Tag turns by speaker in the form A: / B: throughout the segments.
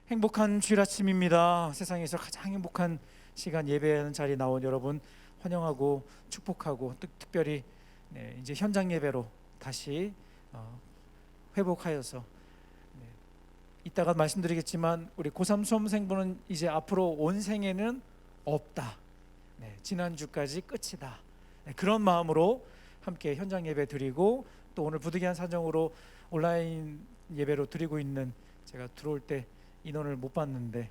A: 행복한 주일 아침입니다. 세상에서 가장 행복한 시간 예배하는 자리에 나온 여러분 환영하고 축복하고 특별히 이제 현장 예배로 다시 회복하여서 이따가 말씀드리겠지만 우리 고3 수험생분은 이제 앞으로 온 생에는 없다. 지난주까지 끝이다. 그런 마음으로 함께 현장 예배 드리고 또 오늘 부득이한 사정으로 온라인 예배로 드리고 있는 제가 들어올 때 인원을 못 봤는데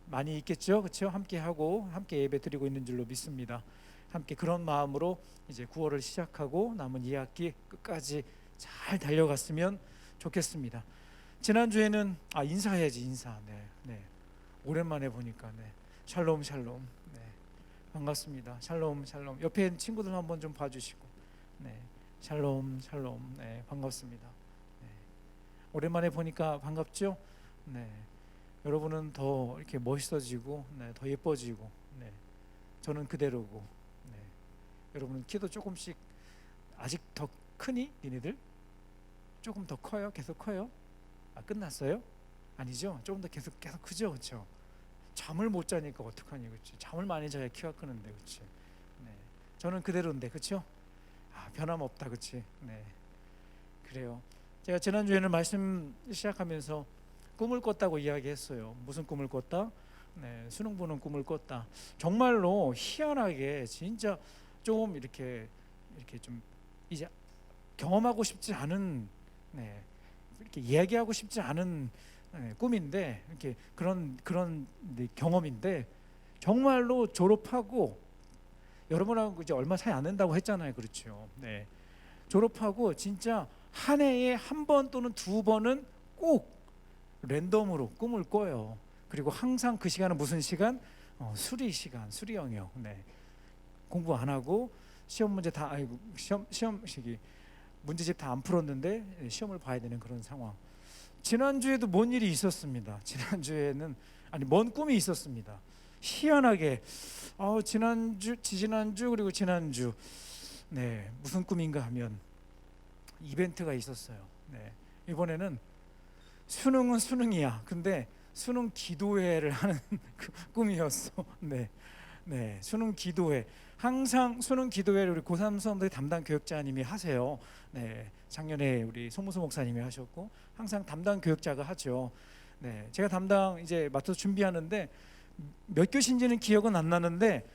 A: 많이 있겠죠, 그렇죠? 함께 하고 함께 예배 드리고 있는 줄로 믿습니다. 함께 그런 마음으로 이제 9월을 시작하고 남은 2학기 끝까지 잘 달려갔으면 좋겠습니다. 지난주에는 인사해야지 인사. 오랜만에 보니까 샬롬 샬롬. 반갑습니다. 샬롬 샬롬. 옆에 있는 친구들 한번 좀 봐주시고 샬롬 샬롬. 반갑습니다. 오랜만에 보니까 반갑죠? 여러분은 더 이렇게 멋있어지고 더 예뻐지고 저는 그대로고 여러분은 키도 조금씩 아직 더 크니? 니네들? 조금 더 커요? 계속 커요? 끝났어요? 아니죠? 조금 더 계속 크죠? 그렇죠? 잠을 못 자니까 어떡하니, 그렇지? 잠을 많이 자야 키가 크는데, 그렇지? 저는 그대로인데, 그렇죠? 변함없다, 그렇지? 그래요. 제가 지난주에는 말씀 시작하면서 꿈을 꿨다고 이야기했어요. 무슨 꿈을 꿨다? 수능 보는 꿈을 꿨다. 정말로 희한하게 진짜 좀 이렇게 좀 이제 경험하고 싶지 않은 이렇게 이야기하고 싶지 않은 꿈인데 이렇게 그런 경험인데 정말로 졸업하고 여러분하고 이제 얼마 차이 안 난다고 했잖아요, 그렇죠? 졸업하고 진짜 한 해에 한 번 또는 두 번은 꼭 랜덤으로 꿈을 꿔요. 그리고 항상 그 시간은 무슨 시간? 수리 시간, 수리 영역. 공부 안 하고 시험 문제 다 시험식이 문제집 다 안 풀었는데 시험을 봐야 되는 그런 상황. 지난주에도 뭔 일이 있었습니다. 지난주에는 먼 꿈이 있었습니다. 희한하게 지난주 그리고 지난주 무슨 꿈인가 하면 이벤트가 있었어요. 이번에는 수능은 수능이야. 근데 수능 기도회를 하는 그 꿈이었어. 수능 기도회. 항상 수능 기도회를 우리 고3 수험들 담당 교육자님이 하세요. 작년에 우리 송무수 목사님이 하셨고 항상 담당 교육자가 하죠. 제가 담당 이제 맡아서 준비하는데 몇 교시인지는 기억은 안 나는데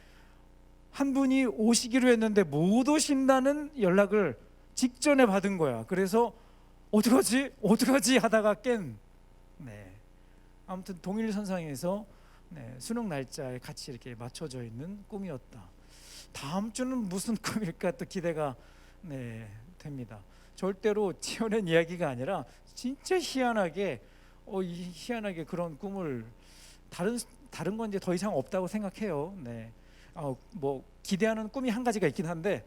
A: 한 분이 오시기로 했는데 못 오신다는 연락을 직전에 받은 거야. 그래서 어떡하지 하다가 깬. 아무튼 동일선상에서 수능 날짜에 같이 이렇게 맞춰져 있는 꿈이었다. 다음 주는 무슨 꿈일까 또 기대가 됩니다. 절대로 지어낸 이야기가 아니라 진짜 희한하게 희한하게 그런 꿈을 다른 건 이제 더 이상 없다고 생각해요. 뭐 기대하는 꿈이 한 가지가 있긴 한데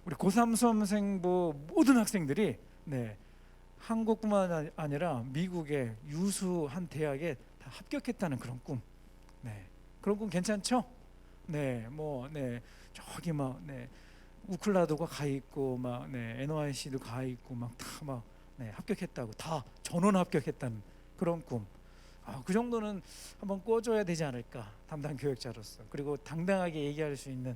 A: 우리 고3 수험생부 모든 학생들이 한국뿐만 아니라 미국의 유수한 대학에 다 합격했다는 그런 꿈. 그런 꿈 괜찮죠? 저기 막 우클라도가 가 있고 막 NYC도 가 있고 막 다 합격했다고 다 전원 합격했다는 그런 꿈. 그 정도는 한번 꿔줘야 되지 않을까, 담당 교육자로서. 그리고 당당하게 얘기할 수 있는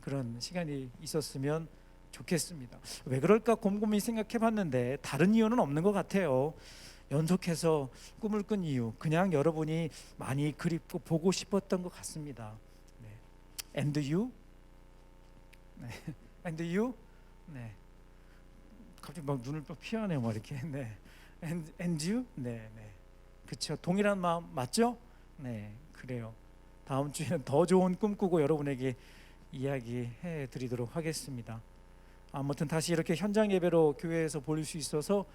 A: 그런 시간이 있었으면 좋겠습니다. 왜 그럴까 곰곰이 생각해봤는데 다른 이유는 없는 것 같아요. 연속해서 꿈을 꾼 이유, 그냥 여러분이 많이 그립고 보고 싶었던 것 같습니다. And you? And you? 갑자기 막 눈을 또 피하네, 뭐 이렇게. And you? 그렇죠. 동일한 마음 맞죠? 그래요. 다음 주에는 더 좋은 꿈 꾸고 여러분에게 이야기해 드리도록 하겠습니다. 아무튼 다시 이렇게 현장 예배로 교회에서 볼 수 있어서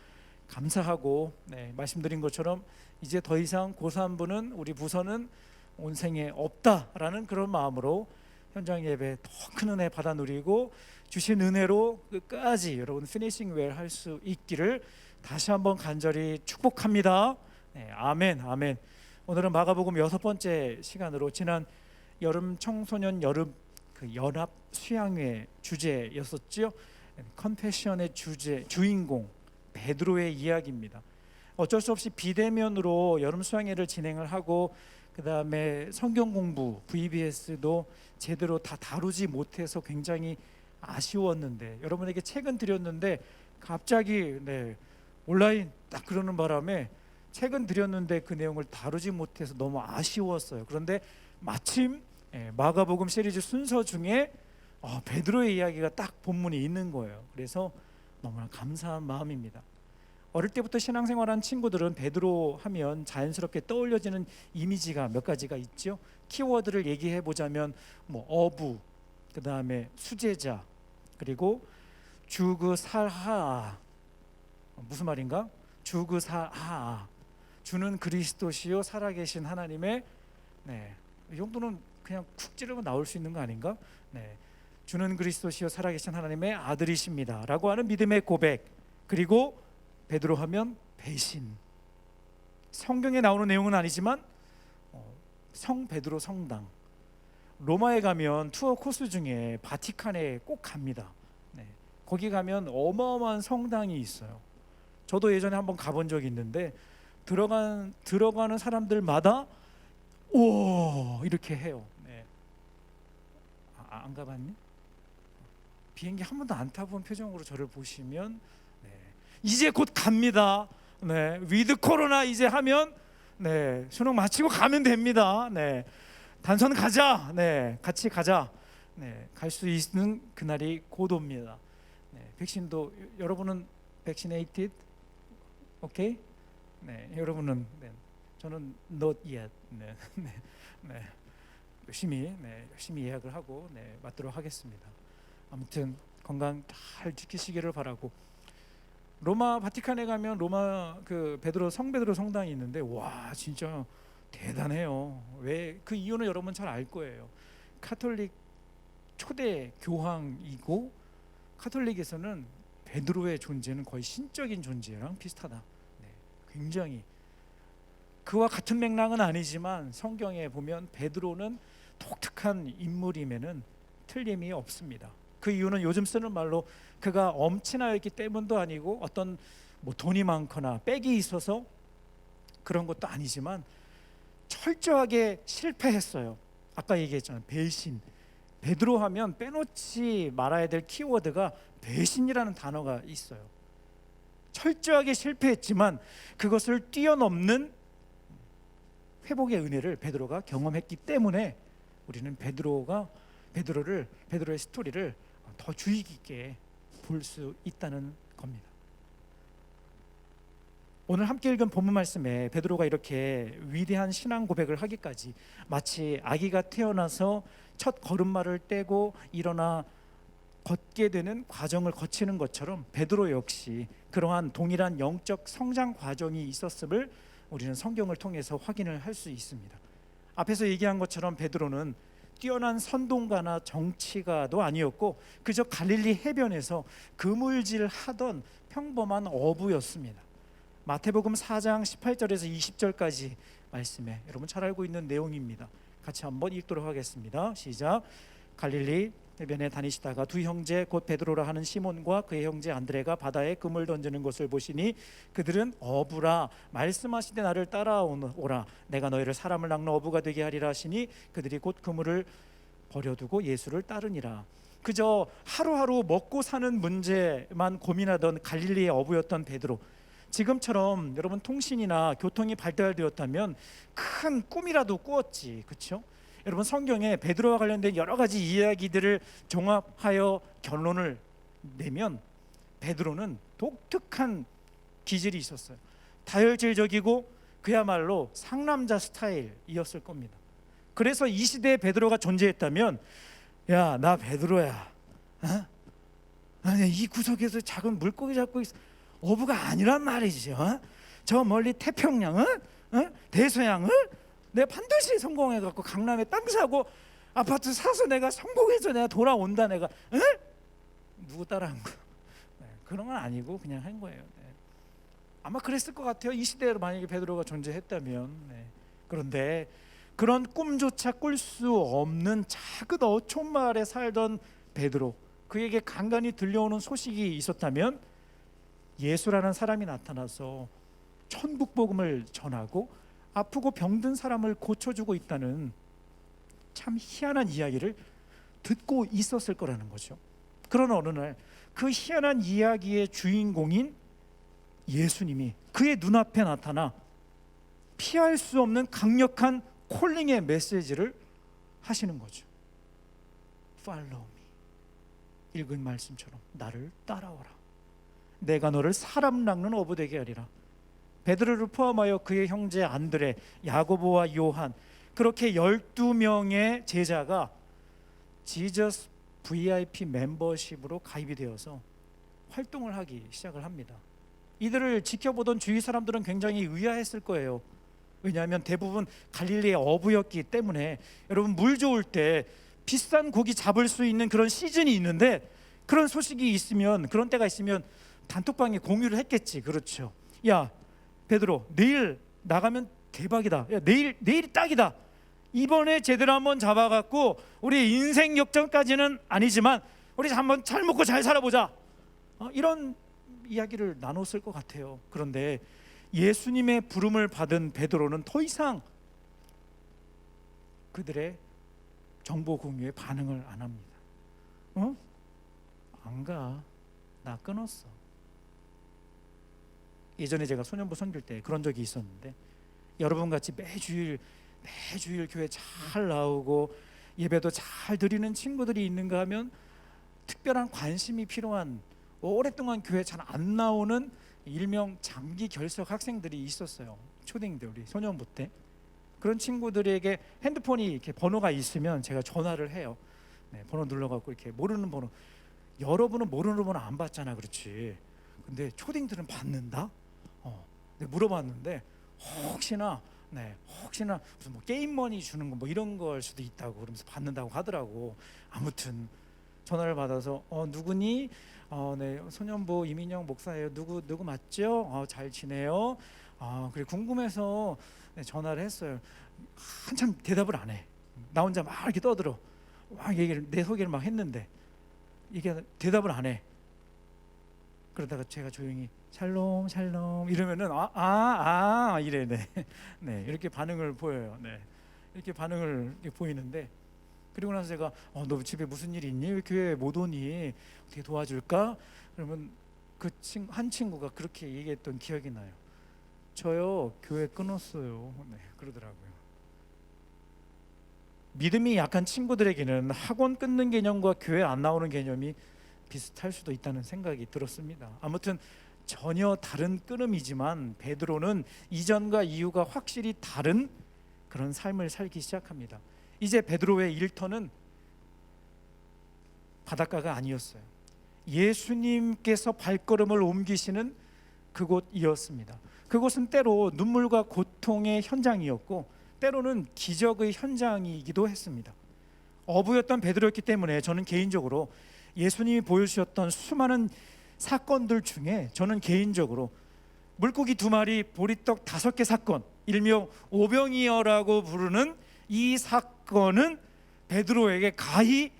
A: 감사하고 말씀드린 것처럼 이제 더 이상 고3부는 우리 부서는 온 생에 없다라는 그런 마음으로 현장 예배 더 큰 은혜 받아 누리고 주신 은혜로 끝까지 여러분 피니싱 웰 할 수 있기를 다시 한번 간절히 축복합니다. 아멘 아멘. 오늘은 마가복음 6번째 시간으로 지난 여름 청소년 여름 그 연합 수양회 주제였었죠. 컨페션의 주인공 베드로의 이야기입니다. 어쩔 수 없이 비대면으로 여름 수학여행을 진행을 하고 그 다음에 성경 공부 VBS도 제대로 다 다루지 못해서 굉장히 아쉬웠는데, 여러분에게 책은 드렸는데 갑자기 온라인 딱 그러는 바람에 책은 드렸는데 그 내용을 다루지 못해서 너무 아쉬웠어요. 그런데 마침 마가복음 시리즈 순서 중에 베드로의 이야기가 딱 본문이 있는 거예요. 그래서 너무나 감사한 마음입니다. 어릴 때부터 신앙생활한 친구들은 베드로 하면 자연스럽게 떠올려지는 이미지가 몇 가지가 있죠. 키워드를 얘기해 보자면 어부, 그 다음에 수제자, 그리고 주그살하. 무슨 말인가? 주그살하. 주는 그리스도시요 살아계신 하나님의, 이 정도는 그냥 쿡 찌르면 나올 수 있는 거 아닌가? 주는 그리스도시요 살아계신 하나님의 아들이십니다 라고 하는 믿음의 고백. 그리고 베드로 하면 배신. 성경에 나오는 내용은 아니지만 성 베드로 성당, 로마에 가면 투어 코스 중에 바티칸에 꼭 갑니다. 거기 가면 어마어마한 성당이 있어요. 저도 예전에 한번 가본 적이 있는데 들어가는 사람들마다 오 이렇게 해요. 안 가봤니? 비행기 한 번도 안 타본 표정으로 저를 보시면 이제 곧 갑니다. 위드 코로나 이제 하면 수능 마치고 가면 됩니다. 단선 가자. 같이 가자. 갈 수 있는 그날이 곧 옵니다. 백신도 여러분은 백시네이티드? 오케이? 여러분은 저는 not yet. 열심히 예약을 하고 맞도록 하겠습니다. 아무튼 건강 잘 지키시기를 바라고, 로마 바티칸에 가면 로마 그 성 베드로 성당이 있는데 와 진짜 대단해요. 왜? 그 이유는 여러분 잘 알 거예요. 카톨릭 초대 교황이고, 카톨릭에서는 베드로의 존재는 거의 신적인 존재랑 비슷하다. 굉장히 그와 같은 맥락은 아니지만 성경에 보면 베드로는 독특한 인물임에는 틀림이 없습니다. 그 이유는 요즘 쓰는 말로 그가 엄친아였기 때문도 아니고 어떤 돈이 많거나 빽이 있어서 그런 것도 아니지만 철저하게 실패했어요. 아까 얘기했잖아요. 배신. 베드로 하면 빼놓지 말아야 될 키워드가 배신이라는 단어가 있어요. 철저하게 실패했지만 그것을 뛰어넘는 회복의 은혜를 베드로가 경험했기 때문에 우리는 베드로의 스토리를 더 주의 깊게 볼 수 있다는 겁니다. 오늘 함께 읽은 본문 말씀에 베드로가 이렇게 위대한 신앙 고백을 하기까지 마치 아기가 태어나서 첫 걸음마를 떼고 일어나 걷게 되는 과정을 거치는 것처럼 베드로 역시 그러한 동일한 영적 성장 과정이 있었음을 우리는 성경을 통해서 확인을 할 수 있습니다. 앞에서 얘기한 것처럼 베드로는 뛰어난 선동가나 정치가도 아니었고 그저 갈릴리 해변에서 그물질 하던 평범한 어부였습니다. 마태복음 4장 18절에서 20절까지 말씀에 여러분 잘 알고 있는 내용입니다. 같이 한번 읽도록 하겠습니다. 시작. 갈릴리 해변에 다니시다가 두 형제 곧 베드로라 하는 시몬과 그의 형제 안드레가 바다에 그물 던지는 것을 보시니 그들은 어부라 말씀하시되 나를 따라오라 내가 너희를 사람을 낚는 어부가 되게 하리라 하시니 그들이 곧 그물을 버려두고 예수를 따르니라. 그저 하루하루 먹고 사는 문제만 고민하던 갈릴리의 어부였던 베드로, 지금처럼 여러분 통신이나 교통이 발달되었다면 큰 꿈이라도 꾸었지, 그렇죠? 여러분 성경에 베드로와 관련된 여러 가지 이야기들을 종합하여 결론을 내면 베드로는 독특한 기질이 있었어요. 다혈질적이고 그야말로 상남자 스타일이었을 겁니다. 그래서 이 시대에 베드로가 존재했다면 야, 나 베드로야. 아니 이 구석에서 작은 물고기 잡고 있어. 어부가 아니란 말이죠. 저 멀리 태평양, 대서양을 내가 반드시 성공해갖고 강남에 땅 사고 아파트 사서 내가 성공해서 내가 돌아온다. 내가 누구 따라한 거? 그런 건 아니고 그냥 한 거예요. 아마 그랬을 것 같아요. 이 시대에 만약에 베드로가 존재했다면. 그런데 그런 꿈조차 꿀 수 없는 작은 어촌 마을에 살던 베드로, 그에게 간간히 들려오는 소식이 있었다면 예수라는 사람이 나타나서 천국 복음을 전하고 아프고 병든 사람을 고쳐주고 있다는 참 희한한 이야기를 듣고 있었을 거라는 거죠. 그러나 어느 날 그 희한한 이야기의 주인공인 예수님이 그의 눈앞에 나타나 피할 수 없는 강력한 콜링의 메시지를 하시는 거죠. Follow me. 읽은 말씀처럼 나를 따라오라. 내가 너를 사람 낚는 어부 되게 하리라. 베드로를 포함하여 그의 형제 안드레, 야고보와 요한, 그렇게 12명의 제자가 지저스 VIP 멤버십으로 가입이 되어서 활동을 하기 시작을 합니다. 이들을 지켜보던 주위 사람들은 굉장히 의아했을 거예요. 왜냐하면 대부분 갈릴리의 어부였기 때문에, 여러분 물 좋을 때 비싼 고기 잡을 수 있는 그런 시즌이 있는데, 그런 소식이 있으면, 그런 때가 있으면 단톡방에 공유를 했겠지. 그렇죠. 야 베드로, 내일 나가면 대박이다. 야 내일이 딱이다. 이번에 제대로 한번 잡아갖고 우리 인생 역전까지는 아니지만 우리 한번 잘 먹고 잘 살아보자. 이런 이야기를 나눴을 것 같아요. 그런데 예수님의 부름을 받은 베드로는 더 이상 그들의 정보 공유에 반응을 안 합니다. 안 가. 나 끊었어. 예전에 제가 소년부 섬길 때 그런 적이 있었는데, 여러분 같이 매주일 교회 잘 나오고 예배도 잘 드리는 친구들이 있는가 하면 특별한 관심이 필요한, 오랫동안 교회 잘 안 나오는 일명 장기 결석 학생들이 있었어요. 초딩들, 우리 소년부 때. 그런 친구들에게 핸드폰이 이렇게 번호가 있으면 제가 전화를 해요. 번호 눌러갖고 이렇게 모르는 번호. 여러분은 모르는 번호 안 받잖아, 그렇지? 근데 초딩들은 받는다? 물어봤는데 혹시나 무슨 뭐 게임 머니 주는 거 뭐 이런 걸 수도 있다고 그러면서 받는다고 하더라고. 아무튼 전화를 받아서 누구니? 네, 소년부 이민영 목사예요. 누구 맞죠? 잘 지내요. 그래 궁금해서 전화를 했어요. 한참 대답을 안 해. 나 혼자 막 이렇게 떠들어. 막 얘기를, 내 소개를 막 했는데 이게 대답을 안 해. 그러다가 제가 조용히 샬롬 이러면은 이래. 네 이렇게 반응을 보여요. 네 이렇게 반응을 보이는데, 그리고 나서 제가 너 집에 무슨 일 있니? 왜 교회 못 오니? 어떻게 도와줄까? 그러면 한 친구가 그렇게 얘기했던 기억이 나요. 저요 교회 끊었어요. 네 그러더라고요. 믿음이 약한 친구들에게는 학원 끊는 개념과 교회 안 나오는 개념이 비슷할 수도 있다는 생각이 들었습니다. 아무튼 전혀 다른 끊음이지만 베드로는 이전과 이후가 확실히 다른 그런 삶을 살기 시작합니다. 이제 베드로의 일터는 바닷가가 아니었어요. 예수님께서 발걸음을 옮기시는 그곳이었습니다. 그곳은 때로 눈물과 고통의 현장이었고 때로는 기적의 현장이기도 했습니다. 어부였던 베드로였기 때문에 저는 개인적으로 예수님이 보여주셨던 수많은 사건들 중에 저는 개인적으로 물고기 2마리, 보리떡 5개 사건, 일명 오병이어라고 부르는 이 사건은 베드로에게 가히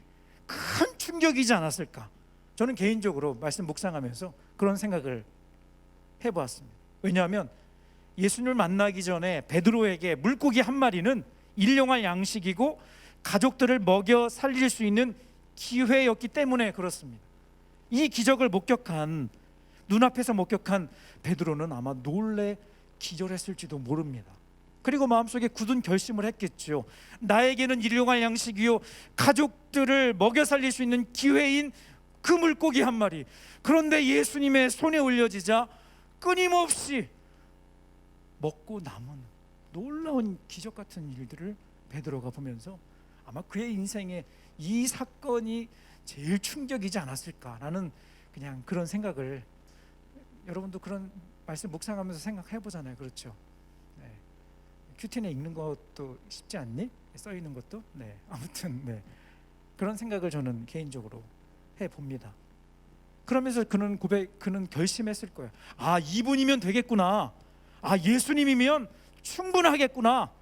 A: 큰 충격이지 않았을까. 저는 개인적으로 말씀 묵상하면서 그런 생각을 해보았습니다. 왜냐하면 예수님을 만나기 전에 베드로에게 물고기 1마리는 일용할 양식이고 가족들을 먹여 살릴 수 있는 기회였기 때문에 그렇습니다. 이 기적을 눈앞에서 목격한 베드로는 아마 놀래 기절했을지도 모릅니다. 그리고 마음속에 굳은 결심을 했겠죠. 나에게는 일용할 양식이요 가족들을 먹여 살릴 수 있는 기회인 그 물고기 1마리, 그런데 예수님의 손에 올려지자 끊임없이 먹고 남은 놀라운 기적 같은 일들을 베드로가 보면서 아마 그의 인생에 이 사건이 제일 충격이지 않았을까라는 그냥 그런 생각을, 여러분도 그런 말씀 묵상하면서 생각해 보잖아요. 그렇죠? 네. 큐티에 읽는 것도 쉽지 않니? 써 있는 것도. 네. 아무튼 그런 생각을 저는 개인적으로 해 봅니다. 그러면서 그는 결심했을 거예요. 이분이면 되겠구나. 예수님이면 충분하겠구나.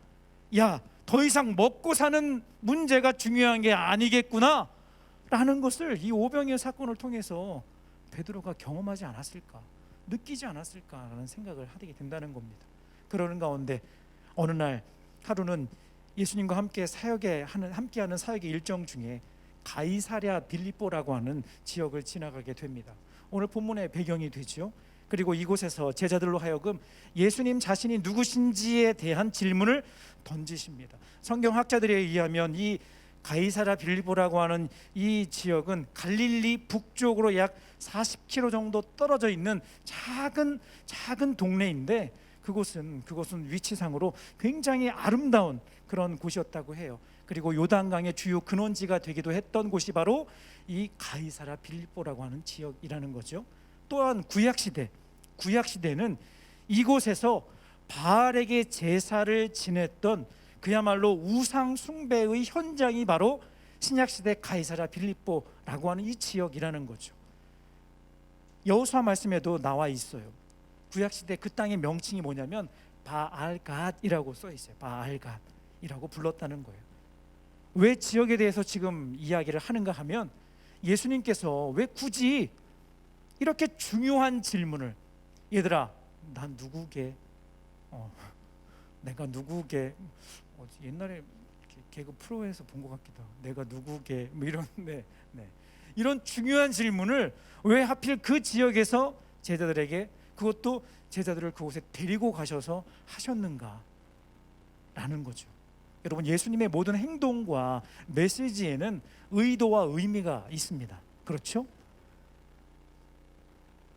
A: 더 이상 먹고 사는 문제가 중요한 게 아니겠구나 라는 것을 이 오병이어 사건을 통해서 베드로가 경험하지 않았을까. 느끼지 않았을까라는 생각을 하게 된다는 겁니다. 그러는 가운데 어느 날 하루는 예수님과 함께하는 사역의 일정 중에 가이사랴 빌립보라고 하는 지역을 지나가게 됩니다. 오늘 본문의 배경이 되죠. 그리고 이곳에서 제자들로 하여금 예수님 자신이 누구신지에 대한 질문을 던지십니다. 성경학자들에 의하면 이 가이사랴 빌립보라고 하는 이 지역은 갈릴리 북쪽으로 약 40km 정도 떨어져 있는 작은 동네인데 그곳은 위치상으로 굉장히 아름다운 그런 곳이었다고 해요. 그리고 요단강의 주요 근원지가 되기도 했던 곳이 바로 이 가이사랴 빌립보라고 하는 지역이라는 거죠. 또한 구약시대는 이곳에서 바알에게 제사를 지냈던 그야말로 우상 숭배의 현장이 바로 신약시대 가이사랴 빌립보라고 하는 이 지역이라는 거죠. 여호수아 말씀에도 나와 있어요. 구약시대 그 땅의 명칭이 뭐냐면 바알갓이라고 써 있어요. 바알갓이라고 불렀다는 거예요. 왜 지역에 대해서 지금 이야기를 하는가 하면 예수님께서 왜 굳이 이렇게 중요한 질문을, 얘들아 난 누구게? 내가 누구게? 옛날에 개그 프로에서 본 것 같기도 하고, 내가 누구게? 뭐 이런 이런 중요한 질문을 왜 하필 그 지역에서 제자들에게, 그것도 제자들을 그곳에 데리고 가셔서 하셨는가 라는 거죠. 여러분, 예수님의 모든 행동과 메시지에는 의도와 의미가 있습니다. 그렇죠?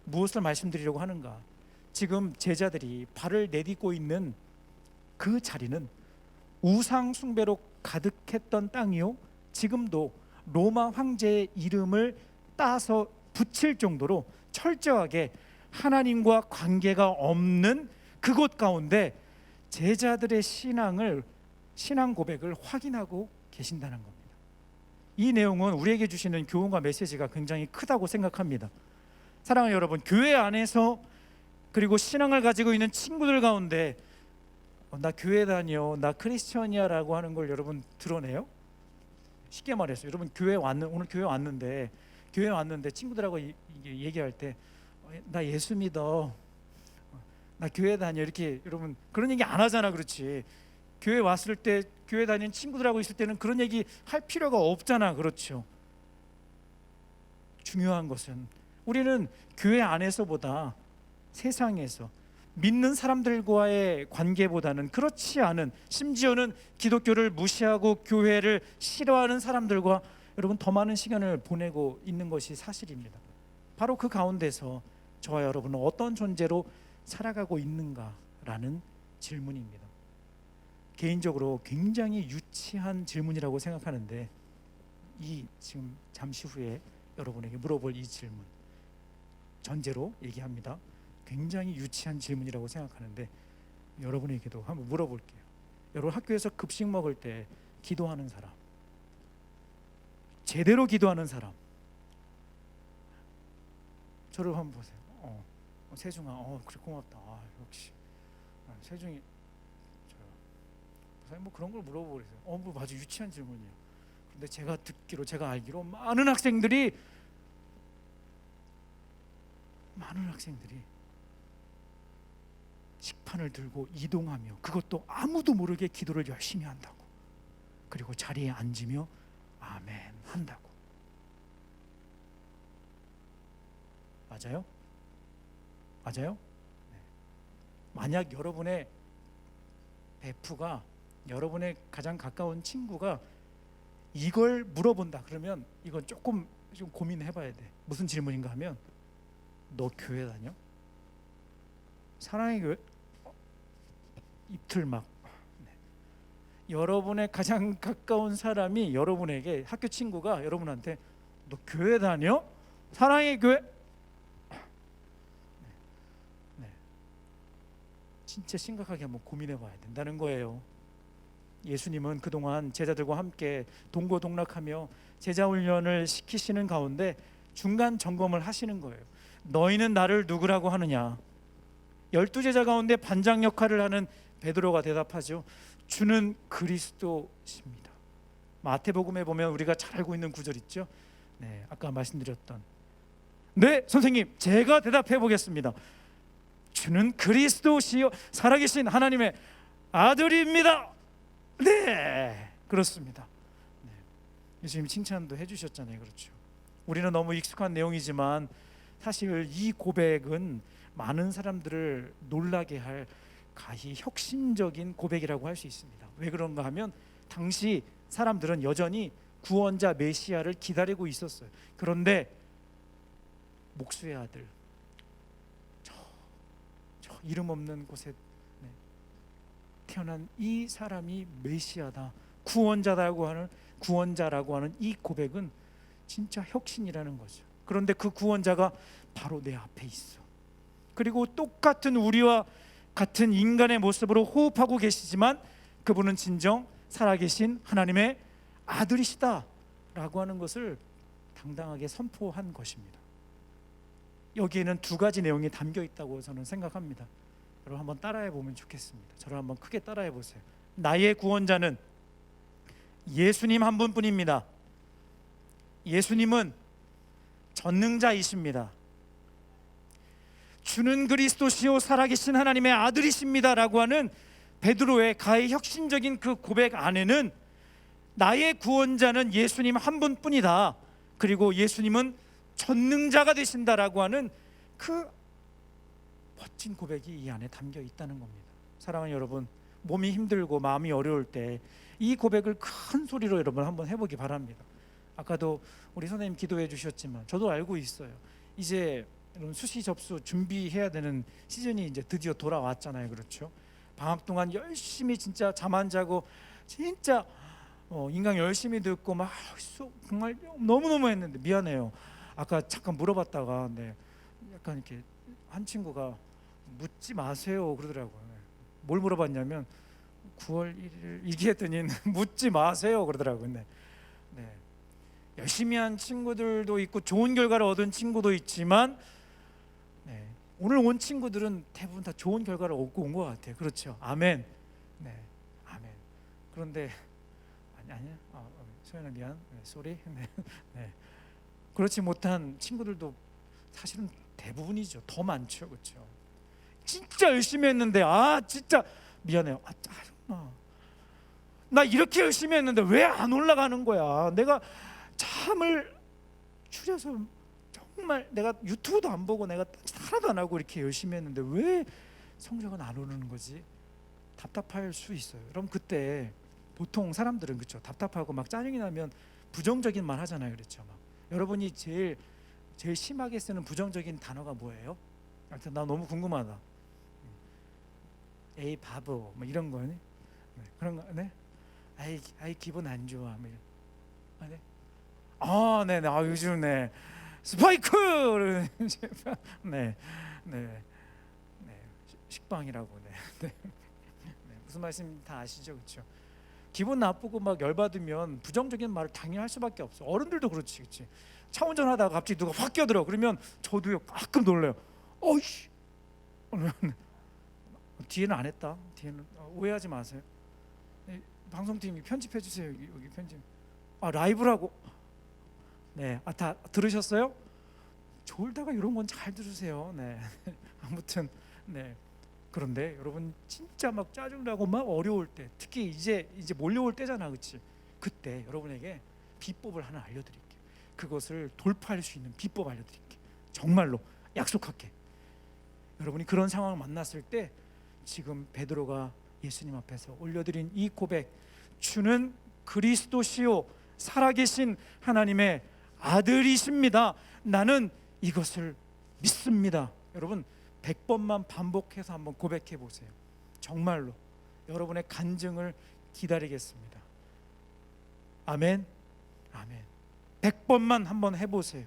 A: 무엇을 말씀드리려고 하는가? 지금 제자들이 발을 내딛고 있는 그 자리는 우상 숭배로 가득했던 땅이요, 지금도 로마 황제의 이름을 따서 붙일 정도로 철저하게 하나님과 관계가 없는 그곳 가운데 제자들의 신앙 고백을 확인하고 계신다는 겁니다. 이 내용은 우리에게 주시는 교훈과 메시지가 굉장히 크다고 생각합니다. 사랑하는 여러분, 교회 안에서 그리고 신앙을 가지고 있는 친구들 가운데 나 교회 다녀, 나 크리스천이야 라고 하는 걸 여러분 드러내요? 쉽게 말해서 여러분 오늘 교회 왔는데 친구들하고 얘기할 때 나 예수 믿어, 나 교회 다녀, 이렇게 여러분 그런 얘기 안 하잖아. 그렇지? 교회 왔을 때, 교회 다니는 친구들하고 있을 때는 그런 얘기 할 필요가 없잖아. 그렇죠? 중요한 것은 우리는 교회 안에서보다 세상에서 믿는 사람들과의 관계보다는 그렇지 않은, 심지어는 기독교를 무시하고 교회를 싫어하는 사람들과 여러분 더 많은 시간을 보내고 있는 것이 사실입니다. 바로 그 가운데서 저와 여러분은 어떤 존재로 살아가고 있는가라는 질문입니다. 개인적으로 굉장히 유치한 질문이라고 생각하는데, 지금 잠시 후에 여러분에게 물어볼 이 질문, 전제로 얘기합니다. 굉장히 유치한 질문이라고 생각하는데 여러분에게도 한번 물어볼게요. 여러분 학교에서 급식 먹을 때 기도하는 사람, 제대로 기도하는 사람, 저를 한번 보세요. 세중아, 그래 고맙다. 역시 세중이, 뭐 그런 걸 물어보세요. 뭐 아주 유치한 질문이에요. 근데 제가 알기로 많은 학생들이 식판을 들고 이동하며, 그것도 아무도 모르게 기도를 열심히 한다고. 그리고 자리에 앉으며 아멘 한다고. 맞아요? 네. 만약 여러분의 베프가, 여러분의 가장 가까운 친구가 이걸 물어본다 그러면 이건 조금 좀 고민해봐야 돼. 무슨 질문인가 하면, 너 교회 다녀? 사랑의 교회? 입틀막. 여러분의 가장 가까운 사람이 여러분에게, 학교 친구가 여러분한테 너 교회 다녀? 사랑의 교회? 진짜 심각하게 한번 고민해 봐야 된다는 거예요. 예수님은 그동안 제자들과 함께 동고동락하며 제자 훈련을 시키시는 가운데 중간 점검을 하시는 거예요. 너희는 나를 누구라고 하느냐? 12제자 가운데 반장 역할을 하는 베드로가 대답하죠. 주는 그리스도십니다. 마태복음에 보면 우리가 잘 알고 있는 구절 있죠. 아까 말씀드렸던, 네 선생님 제가 대답해 보겠습니다. 주는 그리스도시요 살아계신 하나님의 아들입니다. 네, 그렇습니다. 네. 예수님 칭찬도 해주셨잖아요. 그렇죠. 우리는 너무 익숙한 내용이지만 사실 이 고백은 많은 사람들을 놀라게 할 가히 혁신적인 고백이라고 할 수 있습니다. 왜 그런가 하면 당시 사람들은 여전히 구원자 메시아를 기다리고 있었어요. 그런데 목수의 아들, 저 이름 없는 곳에 태어난 이 사람이 메시아다, 구원자라고 하는 이 고백은 진짜 혁신이라는 거죠. 그런데 그 구원자가 바로 내 앞에 있어. 그리고 똑같은 우리와 같은 인간의 모습으로 호흡하고 계시지만 그분은 진정 살아계신 하나님의 아들이시다 라고 하는 것을 당당하게 선포한 것입니다. 여기에는 두 가지 내용이 담겨 있다고 저는 생각합니다. 여러분 한번 따라해 보면 좋겠습니다. 저를 한번 크게 따라해 보세요. 나의 구원자는 예수님 한 분뿐입니다. 예수님은 전능자이십니다. 주는 그리스도시요 살아계신 하나님의 아들이십니다 라고 하는 베드로의 가히 혁신적인 그 고백 안에는 나의 구원자는 예수님 한 분뿐이다, 그리고 예수님은 전능자가 되신다라고 하는 그 멋진 고백이 이 안에 담겨 있다는 겁니다. 사랑하는 여러분, 몸이 힘들고 마음이 어려울 때 이 고백을 큰 소리로 여러분 한번 해보기 바랍니다. 아까도 우리 선생님 기도해 주셨지만 저도 알고 있어요. 이제 수시 접수 준비해야 되는 시즌이 이제 드디어 돌아왔잖아요. 그렇죠? 방학 동안 열심히 진짜 잠 안 자고 진짜 인강 열심히 듣고 막 정말 너무너무 했는데 미안해요. 아까 잠깐 물어봤다가 약간 이렇게 한 친구가 묻지 마세요 그러더라고요. 뭘 물어봤냐면 9월 1일 얘기했더니 묻지 마세요 그러더라고요. 열심히 한 친구들도 있고 좋은 결과를 얻은 친구도 있지만 오늘 온 친구들은 대부분 다 좋은 결과를 얻고 온 것 같아요. 그렇죠? 아멘. 아멘. 그런데 아니야. 소연아 미안. 쏘리. 그렇지 못한 친구들도 사실은 대부분이죠. 더 많죠. 그렇죠? 진짜 열심히 했는데 진짜 미안해요. 짜증나. 나 이렇게 열심히 했는데 왜 안 올라가는 거야? 내가 잠을 줄여서 정말 내가 유튜브도 안 보고 내가 하나도 안 하고 이렇게 열심히 했는데 왜 성적은 안 오르는 거지? 답답할 수 있어요. 그럼 그때 보통 사람들은 그렇죠. 답답하고 막 짜증이 나면 부정적인 말 하잖아요. 그렇죠? 막 여러분이 제일 심하게 쓰는 부정적인 단어가 뭐예요? 하여튼 나 너무 궁금하다. 에이 바보 뭐 이런 거네. 그런 거 네? 아이 기분 안 좋아. 뭐 네네. 요즘 스파이크 식빵이라고 무슨 말씀 다 아시죠, 그렇죠? 기분 나쁘고 막 열받으면 부정적인 말을 당연히 할 수밖에 없어. 어른들도 그렇지, 그렇지? 차 운전하다가 갑자기 누가 확 끼어들어. 그러면 저도요 가끔 놀래요. 어이씨. 뒤에는 안 했다. 뒤에는 오해하지 마세요. 방송팀이 편집해 주세요. 여기 편집. 라이브라고. 다 들으셨어요? 졸다가 이런 건 잘 들으세요. 아무튼 그런데 여러분 진짜 막 짜증나고 막 어려울 때, 특히 이제 몰려올 때잖아, 그렇지? 그때 여러분에게 비법을 하나 알려드릴게요. 그것을 돌파할 수 있는 비법 알려드릴게요. 정말로 약속할게. 여러분이 그런 상황을 만났을 때 지금 베드로가 예수님 앞에서 올려드린 이 고백, 주는 그리스도시요 살아계신 하나님의 아들이십니다. 나는 이것을 믿습니다. 여러분 100번만 반복해서 한번 고백해 보세요. 정말로 여러분의 간증을 기다리겠습니다. 아멘. 아멘. 100번만 한번 해보세요.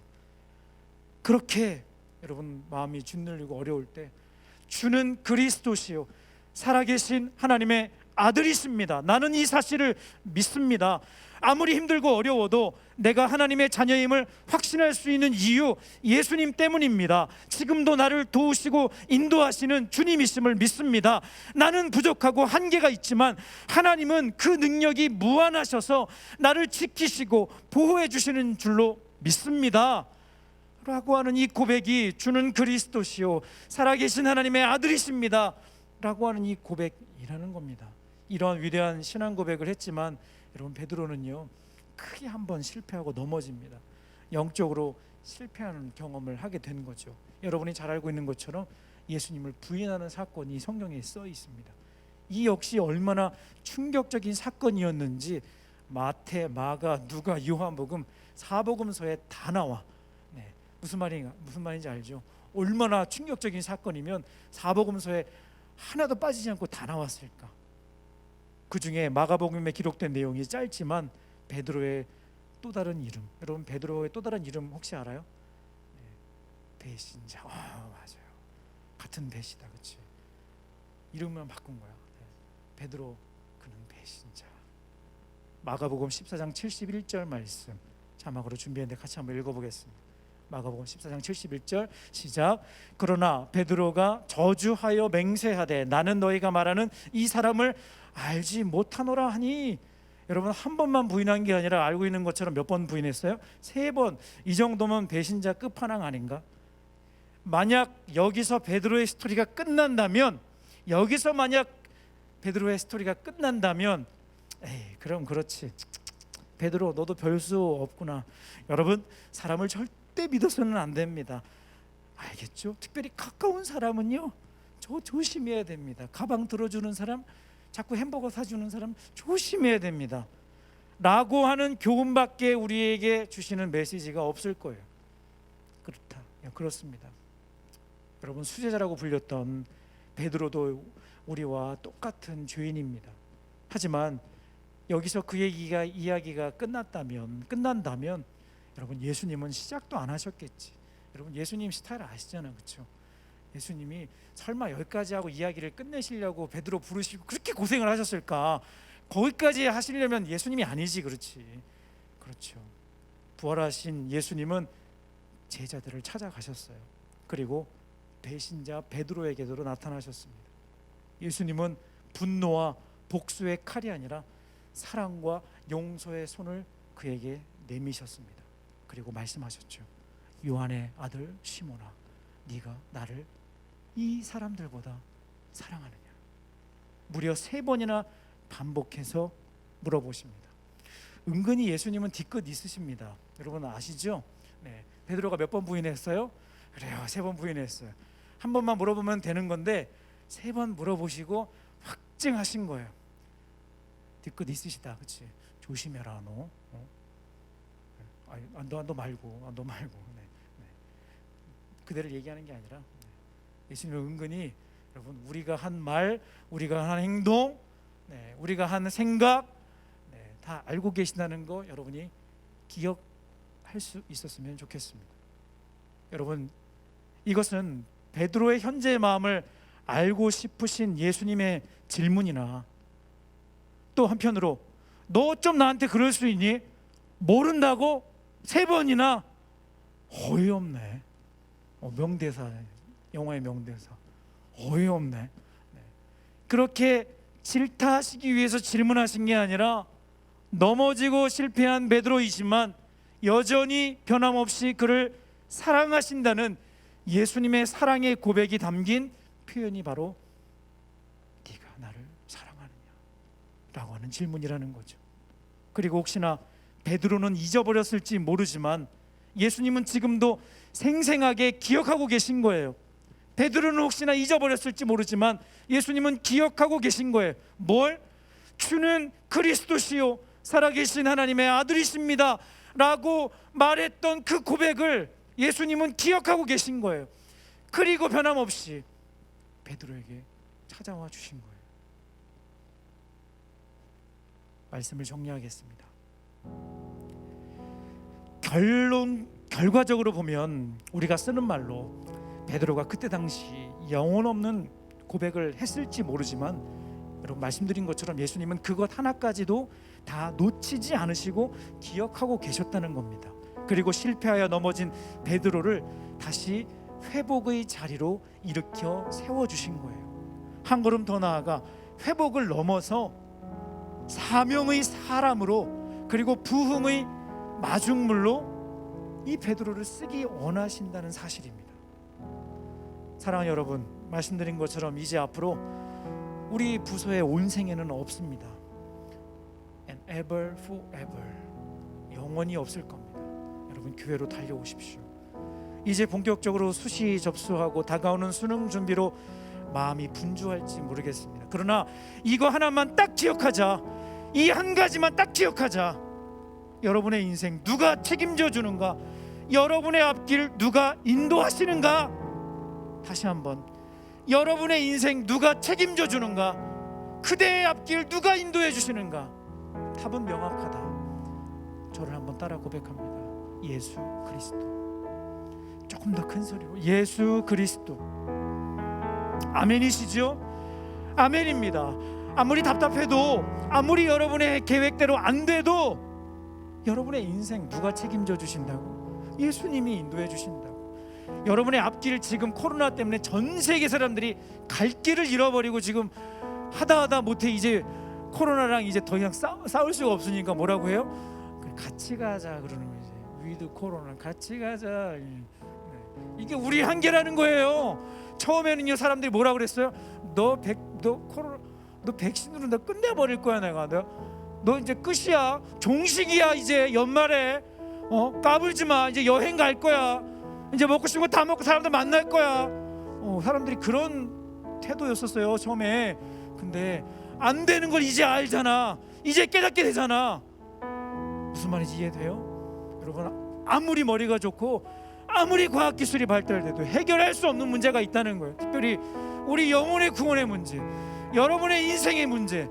A: 그렇게 여러분 마음이 짓눌리고 어려울 때 주는 그리스도시요 살아계신 하나님의 아들이십니다. 나는 이 사실을 믿습니다. 아무리 힘들고 어려워도 내가 하나님의 자녀임을 확신할 수 있는 이유, 예수님 때문입니다. 지금도 나를 도우시고 인도하시는 주님이심을 믿습니다. 나는 부족하고 한계가 있지만 하나님은 그 능력이 무한하셔서 나를 지키시고 보호해 주시는 줄로 믿습니다 라고 하는 이 고백이 주는 그리스도시요 살아계신 하나님의 아들이십니다 라고 하는 이 고백이라는 겁니다. 이러한 위대한 신앙 고백을 했지만 여러분, 베드로는요 크게 한번 실패하고 넘어집니다. 영적으로 실패하는 경험을 하게 된 거죠. 여러분이 잘 알고 있는 것처럼 예수님을 부인하는 사건이 성경에 써 있습니다. 이 역시 얼마나 충격적인 사건이었는지 마태, 마가, 누가, 요한복음, 사복음서에 다 나와. 무슨 말인지 알죠? 얼마나 충격적인 사건이면 사복음서에 하나도 빠지지 않고 다 나왔을까? 그 중에 마가복음에 기록된 내용이 짧지만 베드로의 또 다른 이름, 여러분 베드로의 또 다른 이름 혹시 알아요? 배신자. 맞아요. 같은 배시다, 그렇지? 이름만 바꾼 거야. 베드로, 그는 배신자. 마가복음 14장 71절 말씀 자막으로 준비했는데 같이 한번 읽어보겠습니다. 마가복음 14장 71절 시작. 그러나 베드로가 저주하여 맹세하되 나는 너희가 말하는 이 사람을 알지 못하노라 하니, 여러분 한 번만 부인한 게 아니라 알고 있는 것처럼 몇 번 부인했어요? 3번. 이 정도면 배신자 끝판왕 아닌가? 만약 여기서 베드로의 스토리가 끝난다면, 에이 그럼 그렇지, 베드로 너도 별 수 없구나. 여러분, 사람을 절대 믿어서는 안 됩니다. 알겠죠? 특별히 가까운 사람은요 조심해야 됩니다. 가방 들어주는 사람, 자꾸 햄버거 사주는 사람 조심해야 됩니다 라고 하는 교훈밖에 우리에게 주시는 메시지가 없을 거예요. 그렇습니다. 여러분, 수제자라고 불렸던 베드로도 우리와 똑같은 죄인입니다. 하지만 여기서 그의 이야기가 끝난다면 여러분, 예수님은 시작도 안 하셨겠지. 여러분, 예수님 스타일 아시잖아요, 그렇죠? 예수님이 설마 여기까지 하고 이야기를 끝내시려고 베드로 부르시고 그렇게 고생을 하셨을까? 거기까지 하시려면 예수님이 아니지, 그렇지? 그렇죠. 부활하신 예수님은 제자들을 찾아가셨어요. 그리고 배신자 베드로에게도 나타나셨습니다. 예수님은 분노와 복수의 칼이 아니라 사랑과 용서의 손을 그에게 내미셨습니다. 그리고 말씀하셨죠. 요한의 아들 시몬아, 네가 나를 이 사람들보다 사랑하느냐? 무려 3번이나 반복해서 물어보십니다. 은근히 예수님은 뒤끝 있으십니다. 여러분 아시죠? 베드로가 몇 번 부인했어요? 그래요, 3번 부인했어요. 한 번만 물어보면 되는 건데 3번 물어보시고 확증하신 거예요. 뒤끝 있으시다, 그렇지? 조심해라, 너. 너 말고. 그대를 얘기하는 게 아니라 예수님은 은근히 여러분, 우리가 한 말, 우리가 한 행동, 우리가 한 생각 다 알고 계신다는 거 여러분이 기억할 수 있었으면 좋겠습니다. 여러분, 이것은 베드로의 현재의 마음을 알고 싶으신 예수님의 질문이나, 또 한편으로 너 어쩜 나한테 그럴 수 있니? 모른다고 3번이나? 어이없네. 명대사, 영화의 명대사. 어이없네. 그렇게 질타하시기 위해서 질문하신 게 아니라 넘어지고 실패한 베드로이지만 여전히 변함없이 그를 사랑하신다는 예수님의 사랑의 고백이 담긴 표현이 바로 네가 나를 사랑하느냐? 라고 하는 질문이라는 거죠. 그리고 혹시나 베드로는 잊어버렸을지 모르지만 예수님은 지금도 생생하게 기억하고 계신 거예요. 베드로는 혹시나 잊어버렸을지 모르지만 예수님은 기억하고 계신 거예요. 뭘? 주는 그리스도시요 살아계신 하나님의 아들이십니다 라고 말했던 그 고백을 예수님은 기억하고 계신 거예요. 그리고 변함없이 베드로에게 찾아와 주신 거예요. 말씀을 정리하겠습니다. 결과적으로 보면 우리가 쓰는 말로 베드로가 그때 당시 영혼 없는 고백을 했을지 모르지만 여러분, 말씀드린 것처럼 예수님은 그것 하나까지도 다 놓치지 않으시고 기억하고 계셨다는 겁니다. 그리고 실패하여 넘어진 베드로를 다시 회복의 자리로 일으켜 세워주신 거예요. 한 걸음 더 나아가 회복을 넘어서 사명의 사람으로, 그리고 부흥의 마중물로 이 베드로를 쓰기 원하신다는 사실입니다. 사랑하는 여러분, 말씀드린 것처럼 이제 앞으로 우리 부서의 온생에는 없습니다. And ever forever, 영원히 없을 겁니다. 여러분, 교회로 달려오십시오. 이제 본격적으로 수시 접수하고 다가오는 수능 준비로 마음이 분주할지 모르겠습니다. 그러나 이거 하나만 딱 기억하자. 이 한 가지만 딱 기억하자. 여러분의 인생 누가 책임져 주는가? 여러분의 앞길 누가 인도하시는가? 다시 한번, 여러분의 인생 누가 책임져 주는가? 그대의 앞길 누가 인도해 주시는가? 답은 명확하다. 저를 한번 따라 고백합니다. 예수 그리스도. 조금 더 큰 소리로 예수 그리스도. 아멘이시죠? 아멘입니다. 아무리 답답해도, 아무리 여러분의 계획대로 안 돼도 여러분의 인생 누가 책임져 주신다고? 예수님이 인도해 주신다고. 여러분의 앞길, 지금 코로나 때문에 전 세계 사람들이 갈 길을 잃어버리고 지금 하다 못해 이제 코로나랑 이제 더 이상 싸울 수가 없으니까 뭐라고 해요? 같이 가자 그러는 거지. 위드 코로나 같이 가자. 이게 우리 한계라는 거예요. 처음에는요, 사람들이 뭐라 그랬어요? 너 백신으로 너 끝내버릴 거야. 내가 너 이제 끝이야. 종식이야. 이제 연말에 까불지 마. 이제 여행 갈 거야. 이제 먹고 싶은 거 다 먹고 사람들 만날 거야. 사람들이 그런 태도였었어요, 처음에. 근데 안 되는 걸 이제 알잖아. 이제 깨닫게 되잖아. 무슨 말인지 이해돼요? 여러분, 아무리 머리가 좋고 아무리 과학기술이 발달돼도 해결할 수 없는 문제가 있다는 거예요. 특별히 우리 영혼의 구원의 문제, 여러분의 인생의 문제,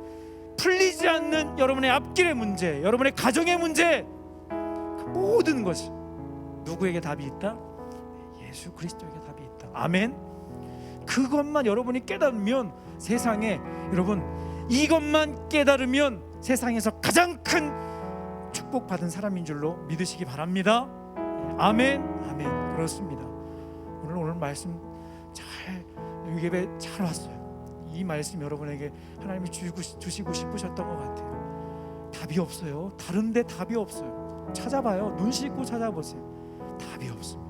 A: 풀리지 않는 여러분의 앞길의 문제, 여러분의 가정의 문제, 그 모든 것이 누구에게 답이 있다? 예수 그리스도에게 답이 있다. 아멘. 그것만 여러분이 깨달으면 세상에, 여러분 이것만 깨달으면 세상에서 가장 큰 축복받은 사람인 줄로 믿으시기 바랍니다. 아멘. 아멘. 그렇습니다. 오늘 말씀 잘 예배 잘 왔어요. 이 말씀 여러분에게 하나님이 주시고 싶으셨던 것 같아요. 답이 없어요. 다른데 답이 없어요. 찾아봐요. 눈 씻고 찾아보세요. 답이 없습니다.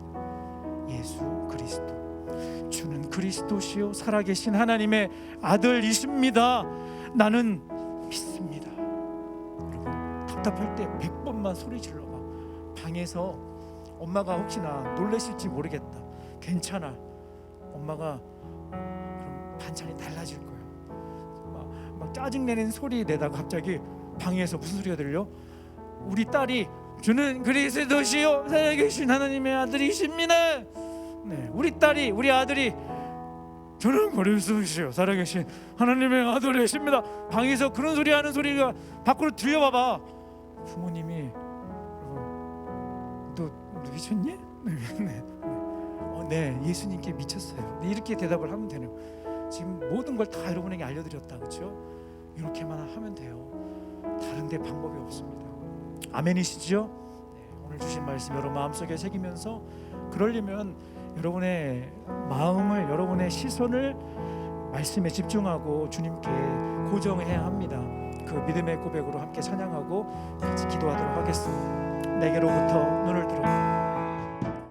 A: 예수 그리스도. 주는 그리스도시요 살아계신 하나님의 아들이십니다. 나는 믿습니다. 여러분, 답답할 때 100번만 소리 질러봐. 방에서 엄마가 혹시나 놀라실지 모르겠다. 괜찮아. 엄마가 그럼 반찬이 달라질 거예요. 막 짜증내는 소리 내다가 갑자기 방에서 무슨 소리가 들려? 우리 딸이 주는 그리스도시요 살아계신 하나님의 아들이십니다. 네, 우리 딸이, 우리 아들이 저는 그리스도시요 살아계신 하나님의 아들이십니다. 방에서 그런 소리 하는 소리가 밖으로 들려봐봐. 부모님이 너 미쳤니? 네, 예수님께 미쳤어요. 네, 이렇게 대답을 하면 되는. 지금 모든 걸 다 여러분에게 알려드렸다, 그렇죠? 이렇게만 하면 돼요. 다른데 방법이 없습니다. 아멘이시죠? 네, 오늘 주신 말씀 여러분 마음속에 새기면서, 그러려면 여러분의 마음을, 여러분의 시선을 말씀에 집중하고 주님께 고정해야 합니다. 그 믿음의 고백으로 함께 찬양하고 같이 기도하도록 하겠습니다. 내게로부터 눈을 들어